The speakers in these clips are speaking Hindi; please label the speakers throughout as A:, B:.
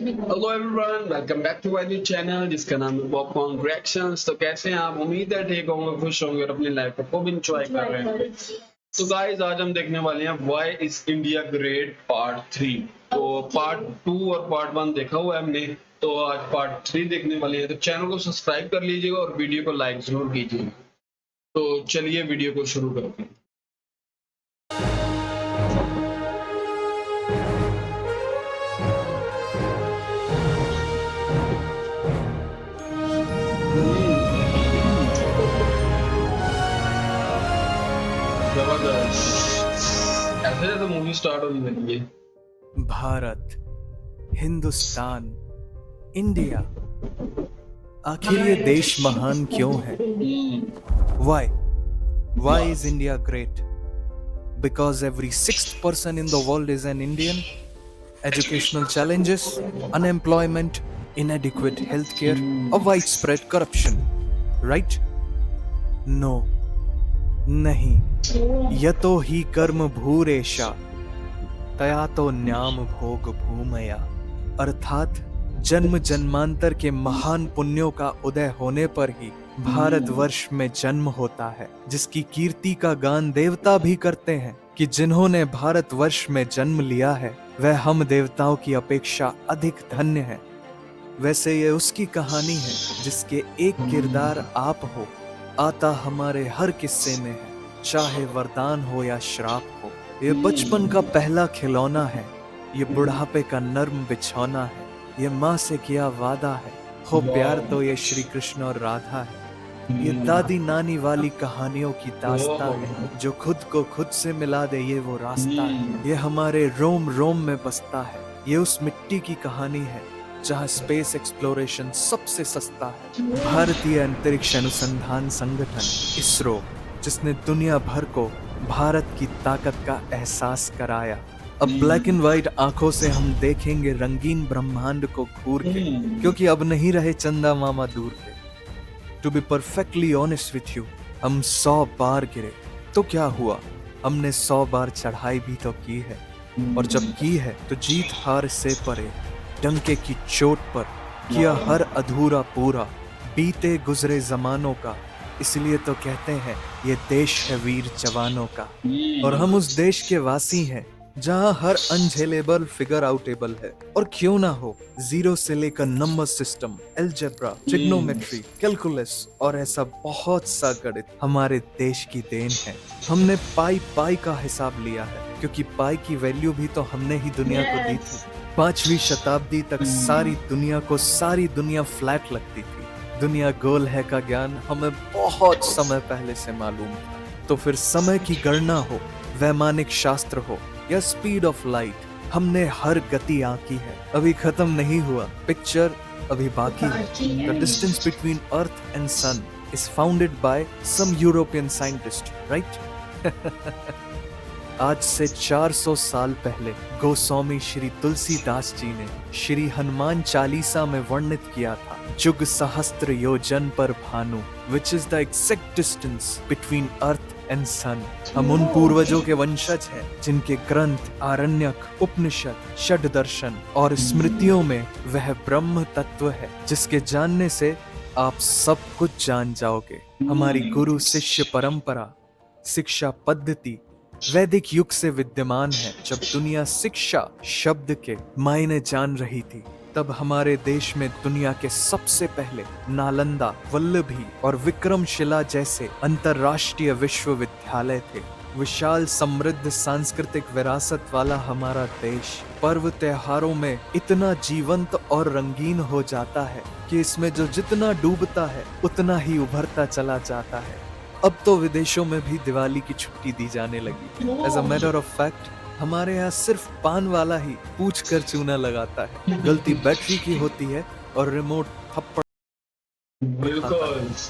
A: Hello everyone, welcome back to my new channel जिसका नाम है पॉपकॉर्न रिएक्शंस। तो कैसे हैं आप? उम्मीद है ठीक होंगे, खुश होंगे और अपनी लाइफ को खूब एंजॉय कर रहे हैं। तो गाइस, आज हम देखने वाले हैं why is India great part 3। तो पार्ट 2 और पार्ट 1 देखा हुआ है हमने, तो आज पार्ट 3 देखने वाले हैं। तो चैनल को सब्सक्राइब कर लीजिएगा और वीडियो को लाइक जरूर कीजिएगा। तो चलिए वीडियो को शुरू करते हैं। जबरदस्त, ऐसे जैसे मूवी स्टार्ट होने लगी है।
B: भारत, हिंदुस्तान, इंडिया, आखिर ये देश महान क्यों है? Why is India great? Because every sixth person in the world is an Indian. Educational challenges, unemployment, inadequate healthcare, or widespread corruption. Right? No. नहीं। यतो ही कर्म भूरेशा तया तो न्याम भोग भूमया। अर्थात जन्म जन्मांतर के महान पुण्यों का उदय होने पर ही भारतवर्ष में जन्म होता है, जिसकी कीर्ति का गान देवता भी करते हैं कि जिन्होंने भारतवर्ष में जन्म लिया है वह हम देवताओं की अपेक्षा अधिक धन्य है। वैसे ये उसकी कहानी है जिसके एक किरदार आप हो, आता हमारे हर किस्से में है, चाहे वरदान हो या श्राप हो। ये बचपन का पहला खिलौना है, ये बुढ़ापे का नर्म बिछौना है, ये माँ से किया वादा है, हो प्यार तो ये श्री कृष्ण और राधा है। ये दादी नानी वाली कहानियों की दास्ता है, जो खुद को खुद से मिला दे ये वो रास्ता है। ये हमारे रोम रोम में बसता है, ये उस मिट्टी की कहानी है जहाँ स्पेस एक्सप्लोरेशन सबसे सस्ता है। भारतीय अंतरिक्ष अनुसंधान संगठन इसरो, जिसने दुनिया भर को भारत की ताकत का एहसास कराया। अब ब्लैक एंड व्हाइट आंखों से हम देखेंगे रंगीन ब्रह्मांड को घूर के, क्योंकि अब नहीं रहे चंदा मामा दूर के। To be perfectly honest with you, हम 100 बार गिरे तो क्या हुआ, हमने 100 बार चढ़ाई भी तो की है। और जब की है तो जीत हार से परे, डंके की चोट पर किया हर अधूरा पूरा, बीते गुजरे जमानों का। इसलिए तो कहते हैं ये देश है वीर जवानों का। और हम उस देश के वासी हैं जहां हर अनझेलेबल फिगर आउटेबल है। और क्यों ना हो, जीरो से लेकर number system, algebra, trigonometry, calculus और ऐसा बहुत सा गणित हमारे देश की देन है। हमने पाई पाई का हिसाब लिया है, क्योंकि पाई की वैल्यू भी तो हमने ही दुनिया को दी थी। 5वीं शताब्दी तक सारी दुनिया को सारी दुनिया फ्लैट लगती थी। दुनिया गोल है का ज्ञान हमें बहुत समय पहले से मालूम था। तो फिर समय की गणना हो, वैमानिक शास्त्र हो या स्पीड ऑफ लाइट, हमने हर गति आंकी है। अभी खत्म नहीं हुआ, पिक्चर अभी बाकी है। The distance between earth and sun is founded by some European scientist, right? आज से 400 साल पहले गोस्वामी श्री तुलसीदास जी ने श्री हनुमान चालीसा में वर्णित किया था, जुग सहस्त्र योजन पर भानु, which is the exact distance between earth and sun. हम उन पूर्वजों के वंशज हैं जिनके ग्रंथ आरण्यक, उपनिषद, षड दर्शन और स्मृतियों में वह ब्रह्म तत्व है जिसके जानने से आप सब कुछ जान जाओगे। हमारी गुरु शिष्य परंपरा, शिक्षा पद्धति वैदिक युग से विद्यमान है। जब दुनिया शिक्षा शब्द के मायने जान रही थी, तब हमारे देश में दुनिया के सबसे पहले नालंदा, वल्लभी और विक्रमशिला जैसे अंतरराष्ट्रीय विश्वविद्यालय थे। विशाल समृद्ध सांस्कृतिक विरासत वाला हमारा देश पर्व त्योहारों में इतना जीवंत और रंगीन हो जाता है कि इसमें जो जितना डूबता है उतना ही उभरता चला जाता है। अब तो विदेशों में भी दिवाली की छुट्टी दी जाने लगी। As a matter of fact, हमारे यहाँ सिर्फ पान वाला ही पूछ कर चूना लगाता है। गलती बैटरी की होती है और रिमोट थप्पड़।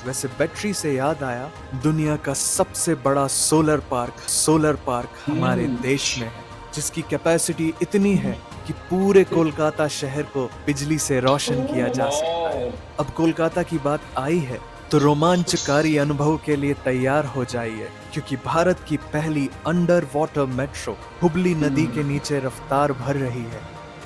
B: वैसे बैटरी से याद आया, दुनिया का सबसे बड़ा सोलर पार्क हमारे देश में है, जिसकी कैपेसिटी इतनी है कि पूरे कोलकाता शहर को बिजली से रोशन किया जा सकता है। अब कोलकाता की बात आई है तो रोमांचकारी अनुभव के लिए तैयार हो जाइए, क्योंकि भारत की पहली अंडर वाटर मेट्रो हुबली नदी के नीचे रफ्तार भर रही है।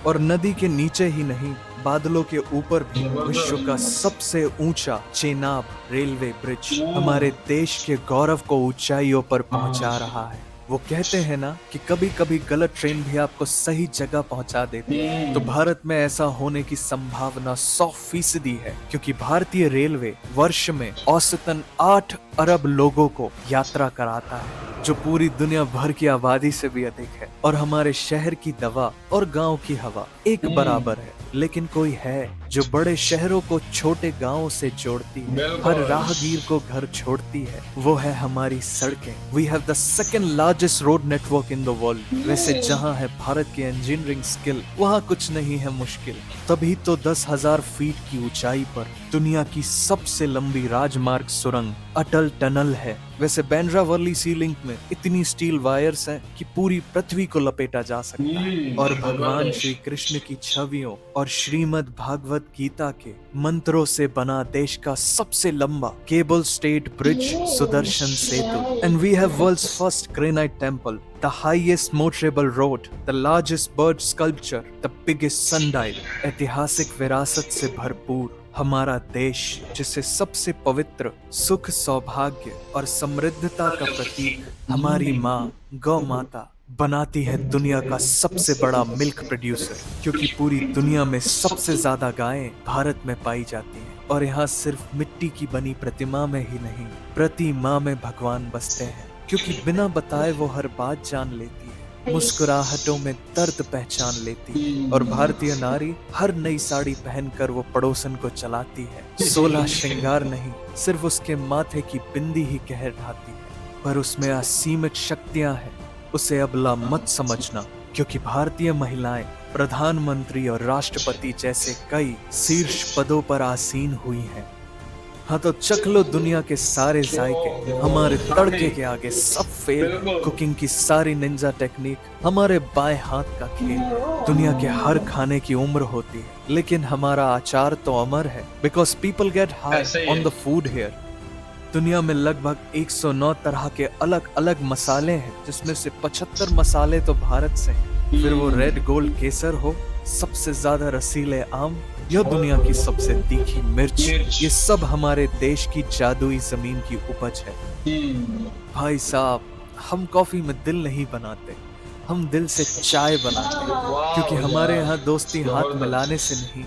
B: और नदी के नीचे ही नहीं, बादलों के ऊपर भी विश्व का सबसे ऊंचा चेनाब रेलवे ब्रिज हमारे देश के गौरव को ऊंचाइयों पर पहुंचा रहा है। वो कहते हैं ना कि कभी कभी गलत ट्रेन भी आपको सही जगह पहुंचा देती है, तो भारत में ऐसा होने की संभावना 100% है, क्योंकि भारतीय रेलवे वर्ष में औसतन 8 अरब लोगों को यात्रा कराता है, जो पूरी दुनिया भर की आबादी से भी अधिक है। और हमारे शहर की दवा और गांव की हवा एक बराबर है, लेकिन कोई है जो बड़े शहरों को छोटे गांवों से जोड़ती है, हर राहगीर को घर छोड़ती है। वो है हमारी सड़कें। We have the second largest road network in the world. वैसे जहां है भारत की इंजीनियरिंग स्किल, वहां कुछ नहीं है मुश्किल। तभी तो 10,000 फीट की ऊंचाई पर दुनिया की सबसे लंबी राजमार्ग सुरंग अटल टनल है। वैसे बांद्रा वर्ली सी लिंक में इतनी स्टील वायर्स हैं कि पूरी पृथ्वी को लपेटा जा सकता है। और भगवान श्री कृष्ण की छवियों और श्रीमद् भागवत गीता के मंत्रों से बना देश का सबसे लंबा cable state bridge Sudarshan Setu. And we have world's first granite temple, the highest motorable road, the largest bird sculpture, the biggest sundial। ऐतिहासिक विरासत से भरपूर हमारा देश, जिसे सबसे पवित्र सुख, सौभाग्य और समृद्धता का प्रतीक हमारी माँ गौ माता बनाती है दुनिया का सबसे बड़ा मिल्क प्रोड्यूसर, क्योंकि पूरी दुनिया में सबसे ज्यादा गायें भारत में पाई जाती हैं। और यहाँ सिर्फ मिट्टी की बनी प्रतिमा में ही नहीं, प्रति माँ में भगवान बसते हैं, क्योंकि बिना बताए वो हर बात जान लेती है, मुस्कुराहटों में दर्द पहचान लेती है। और भारतीय नारी हर नई साड़ी पहनकर वो पड़ोसन को चलाती है। 16 श्रृंगार नहीं, सिर्फ उसके माथे की बिंदी ही कहर ढाती है, पर उसमें असीमित शक्तियां हैं। उसे अबला मत समझना, क्योंकि भारतीय महिलाएं प्रधानमंत्री और राष्ट्रपति जैसे कई शीर्ष पदों पर आसीन हुई हैं। हाँ तो चख लो दुनिया के सारे जायके, हमारे तड़के के आगे सब फेल। कुकिंग की सारी निंजा टेक्निक हमारे बाएं हाथ का खेल। दुनिया के हर खाने की उम्र होती है, लेकिन हमारा आचार तो अमर है, because people get high on the food here. दुनिया में लगभग 109 तरह के अलग अलग मसाले हैं, जिसमें से 75 मसाले तो भारत से हैं। फिर वो रेड गोल्ड केसर हो, सबसे ज्यादा रसीले आम, या दुनिया की सबसे तीखी मिर्च, ये सब हमारे देश की जादुई जमीन की उपज है। भाई साहब, हम कॉफी में दिल नहीं बनाते, हम दिल से चाय बनाते हैं, क्योंकि हमारे यहाँ दोस्ती हाथ मिलाने से नहीं,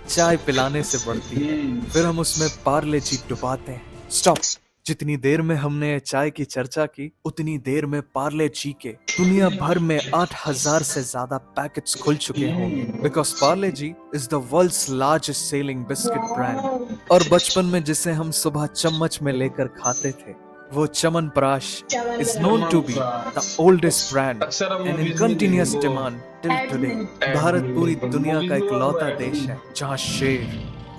B: चाय पिलाने से बढ़ती है। फिर हम उसमें पार्ले जी डुबाते हैं। स्टॉप। जितनी देर में हमने चाय की चर्चा की, उतनी देर में पार्ले जी के दुनिया भर में 8,000 से ज्यादा पैकेट्स खुल चुके होंगे, because Parle G is the world's largest selling biscuit brand. और बचपन में जिसे हम सुबह चम्मच में लेकर खाते थे, वो chyawanprash is known to be the oldest brand and in continuous demand till today। Bharat पूरी दुनिया का इकलौता देश है जहाँ शेर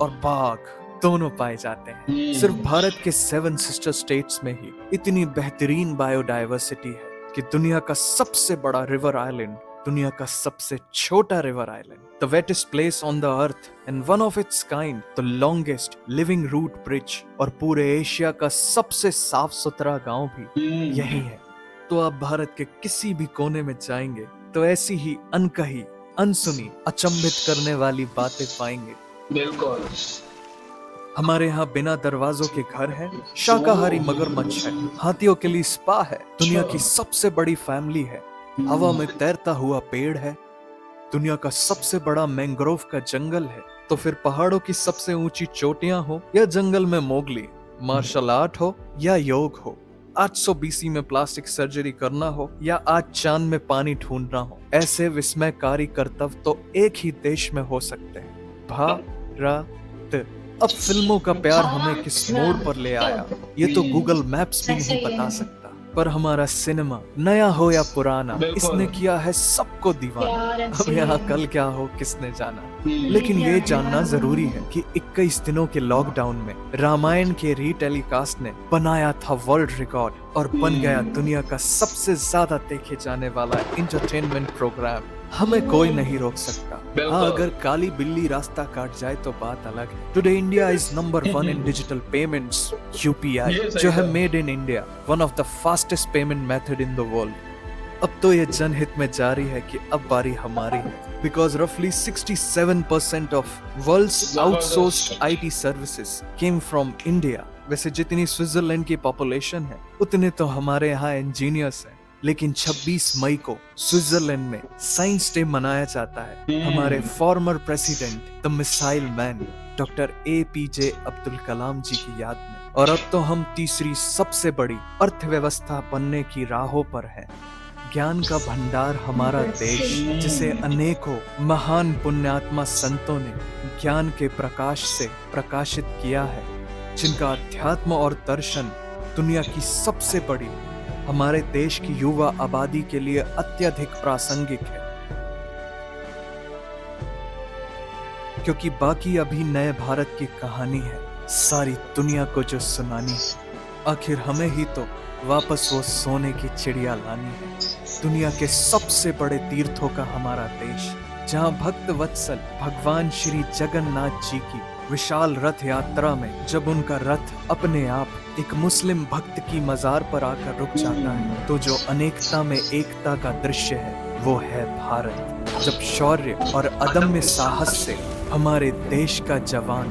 B: और बाघ दोनों पाए जाते हैं। सिर्फ भारत के 7 सिस्टर स्टेट्स में ही इतनी बेहतरीन बायोडाइवर्सिटी है कि दुनिया का सबसे बड़ा रिवर आइलैंड, दुनिया का सबसे छोटा river island, the wettest place on the earth and one of its kind, the longest living root bridge, और पूरे एशिया का सबसे साफ सुथरा गांव भी यही है। तो आप भारत के किसी भी कोने में जाएंगे तो ऐसी ही अनकही, अनसुनी, अचंभित करने वाली बातें पाएंगे।
A: बिल्कुल।
B: हमारे यहाँ बिना दरवाजों के घर है, शाकाहारी मगरमच्छ है, हाथियों के लिए स्पा है, दुनिया की सबसे बड़ी फैमिली है, हवा में तैरता हुआ पेड़ है, दुनिया का सबसे बड़ा मैंग्रोव का जंगल है। तो फिर पहाड़ों की सबसे ऊंची चोटियां हो या जंगल में मोगली, मार्शल आर्ट हो या योग हो, 800 BC में प्लास्टिक सर्जरी करना हो या आज चांद में पानी ढूंढना हो, ऐसे विस्मयकारी कर्तव्य तो एक ही देश में हो सकते हैं, भारत। अब फिल्मों का प्यार हमें किस मोड़ पर ले आया, ये तो गूगल मैप्स भी नहीं बता सकता, पर हमारा सिनेमा नया हो या पुराना, इसने किया है सबको दीवाना। अब यहाँ कल क्या हो किसने जाना, लेकिन ये जानना जरूरी है कि 21 दिनों के लॉकडाउन में रामायण के रीटेलीकास्ट ने बनाया था वर्ल्ड रिकॉर्ड और बन गया दुनिया का सबसे ज्यादा देखे जाने वाला एंटरटेनमेंट प्रोग्राम। हमें कोई नहीं रोक सकता। हाँ, अगर काली बिल्ली रास्ता काट जाए तो बात अलग है। Today India is number 1 in digital payments, UPI, जो है made in India, one of the fastest payment method in the world. अब तो ये जनहित में जारी है कि अब बारी हमारी है, because roughly 67% of world's outsourced IT services came from India. वैसे जितनी स्विट्जरलैंड की पॉपुलेशन है उतने तो हमारे यहाँ इंजीनियर्स हैं, लेकिन 26 मई को स्विट्जरलैंड में साइंस डे मनाया जाता है हमारे former president the missile man doctor APJ Abdul Kalam ji की याद में। और अब तो हम तीसरी सबसे बड़ी अर्थव्यवस्था बनने की राहों पर हैं। ज्ञान का भंडार हमारा देश, जिसे अनेकों महान पुण्यात्मा संतों ने ज्ञान के प्रकाश से प्रकाशित किया है, जिनका अध्यात्म और दर्शन दुनिया की सबसे बड़ी हमारे देश की युवा आबादी के लिए अत्यधिक प्रासंगिक है, क्योंकि बाकी अभी नए भारत की कहानी है सारी दुनिया को जो सुनानी है। आखिर हमें ही तो वापस वो सोने की चिड़िया लानी है। दुनिया के सबसे बड़े तीर्थों का हमारा देश, जहां भक्त वत्सल भगवान श्री जगन्नाथ जी की विशाल रथ यात्रा में जब उनका रथ अपने आप एक मुस्लिम भक्त की मजार पर आकर रुक जाता है, तो जो अनेकता में एकता का दृश्य है वो है भारत। जब शौर्य और अदम्य साहस से हमारे देश का जवान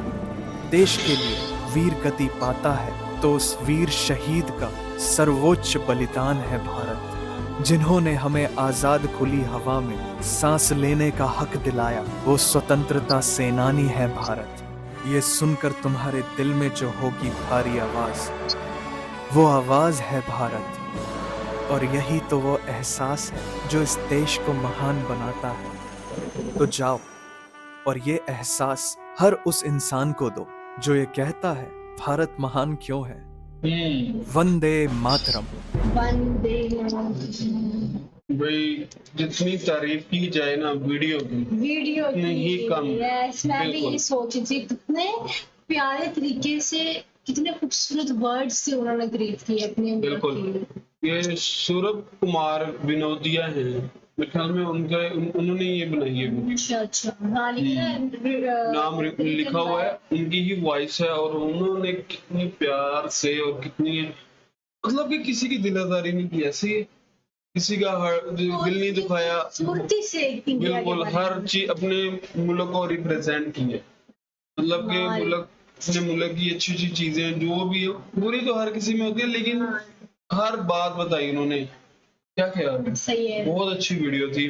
B: देश के लिए वीर गति पाता है, तो उस वीर शहीद का सर्वोच्च बलिदान है भारत। जिन्होंने हमें आजाद खुली हवा में सांस लेने का हक दिलाया, वो स्वतंत्रता सेनानी है भारत। ये सुनकर तुम्हारे दिल में जो होगी भारी आवाज, वो आवाज है भारत। और यही तो वो एहसास है जो इस देश को महान बनाता है। तो जाओ और ये एहसास हर उस इंसान को दो जो ये कहता है भारत महान क्यों है। वंदे मातरम।
C: वंदे
A: भाई जितनी तारीफ की जाए ना वीडियो की
C: ही
A: कम।
C: यस, मैं भी
A: बिल्कुल।
C: ये सोच रही थी, कितने प्यारे तरीके से, कितने खूबसूरत वर्ड्स से उन्होंने ग्रीट किए अपने
A: बिल्कुल। ये सौरभ कुमार विनोदिया है, मेरे ख्याल में उन्होंने ये बनाई है movie।
C: अच्छा हाँ,
A: नाम लिखा हुआ है, उनकी ही वॉइस है। और उन्होंने कितनी प्यार से और कितनी मतलब कि किसी की दिलादारी नहीं की, ऐसी किसी का दिल नहीं दुखाया।
C: फुर्ती से इंडिया के
A: बिल्कुल,
C: बारे
A: हर
C: में।
A: चीज अपने मुल्क को रिप्रेजेंट की है। मतलब कि
C: हाँ।
A: अपने मुल्क की अच्छी अच्छी चीजें जो भी है, बुरी तो हर किसी में होती है, लेकिन हर बात बताई उन्होंने। क्या ख्याल है?
C: सही है।
A: बहुत अच्छी वीडियो थी,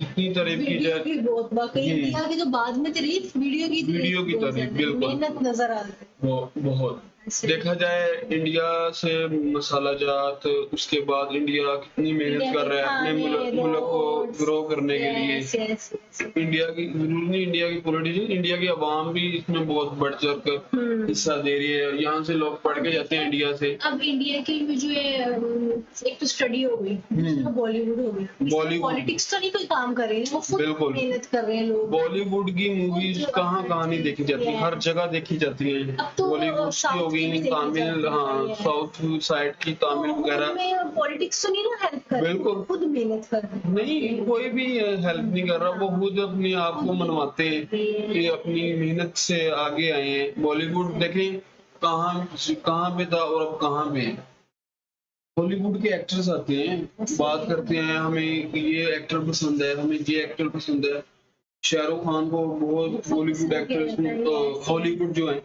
A: इतनी तारीफ की
C: वीडियो
A: जाए।
C: की बहुत वाकई इंडिया की तो बाद में तारीफ, वीडियो की
A: वीडियो की
C: बहुत
A: तारीफ,
C: ज्यादा
A: बिल्कुल।
C: मेहनत नजर आ रही है।
A: बहुत
C: ऐसे।
A: देखा जाए इंडिया से मसाला जात, उसके बाद इंडिया कितनी मेहनत कर रहा है अपने मुल्क को ग्रो करने के लिए।
C: Yes, yes, yes.
A: इंडिया की जरूर नहीं, इंडिया की पॉलिटिशियन, इंडिया की आवाम भी इसमें बहुत बढ़ चढ़ कर हिस्सा दे रही है। यहाँ से लोग पढ़ के जाते हैं इंडिया से।
C: अब इंडिया की भी जो है एक तो स्टडी हो गई, दूसरा बॉलीवुड हो गया।
A: बॉलीवुड।
C: पॉलिटिक्स तो नहीं कोई काम कर रहे हैं, वो खुद
A: बिल्कुल।
C: मेहनत कर रहे हैं लोग।
A: बॉलीवुड की मूवीज कहाँ कहाँ नहीं देखी जाती, हर जगह देखी जाती है।
C: अब तो
A: बॉलीवुड की
C: साउथ
A: हो
C: की भी
A: गई,
C: देखी
A: तमिल,
C: जाती है।
A: हाँ साउथ साइड की तमिल वगैरह।
C: में पॉलिटिक्स तो नहीं ना हेल्प कर रहे,
A: बिल्कुल।
C: खुद मेहनत कर रहे हैं।
A: नहीं, कोई भी हेल्प नहीं कर रहा, वो खुद अपने आप को मनवाते हैं कि अपनी मेहनत से आगे आए हैं। बॉलीवुड देखें कहाँ पे था और अब कहाँ पे है। बॉलीवुड के एक्टर्स आते हैं, बात करते हैं, हमें ये एक्टर पसंद है, हमें ये एक्टर पसंद है। शाहरुख खान को बहुत बॉलीवुड एक्टर्स, हॉलीवुड जो है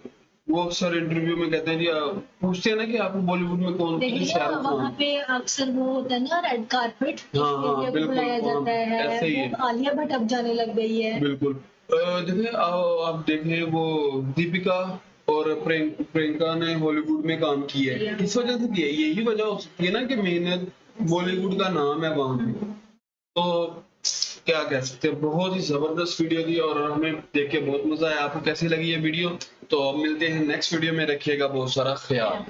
A: वो अक्सर इंटरव्यू में कहते हैं जी, पूछते हैं ना कि आपको बॉलीवुड में कौन पसंद है?
C: देखिए
A: शाहरुख
C: वहाँ
A: खान।
C: पे अक्सर वो होता है ना रेड कारपेट,
A: हाँ, बिल्कुल,
C: बुलाया जाता है।
A: ऐसे ही है।
C: वो आलिया भट्ट अब जाने लग गई है।
A: बिल्कुल। देखिए आप देखें, वो दीपिका और प्रियंका ने हॉलीवुड में काम किया है, किस वजह से किया है? यही वजह हो सकती है ना कि मेहनत, बॉलीवुड का नाम है वहां पे। तो क्या कह सकते हैं, बहुत ही जबरदस्त वीडियो थी और हमें देख के बहुत मजा आया। आपको कैसी लगी ये वीडियो? तो मिलते हैं नेक्स्ट वीडियो में, रखिएगा बहुत सारा ख्याल।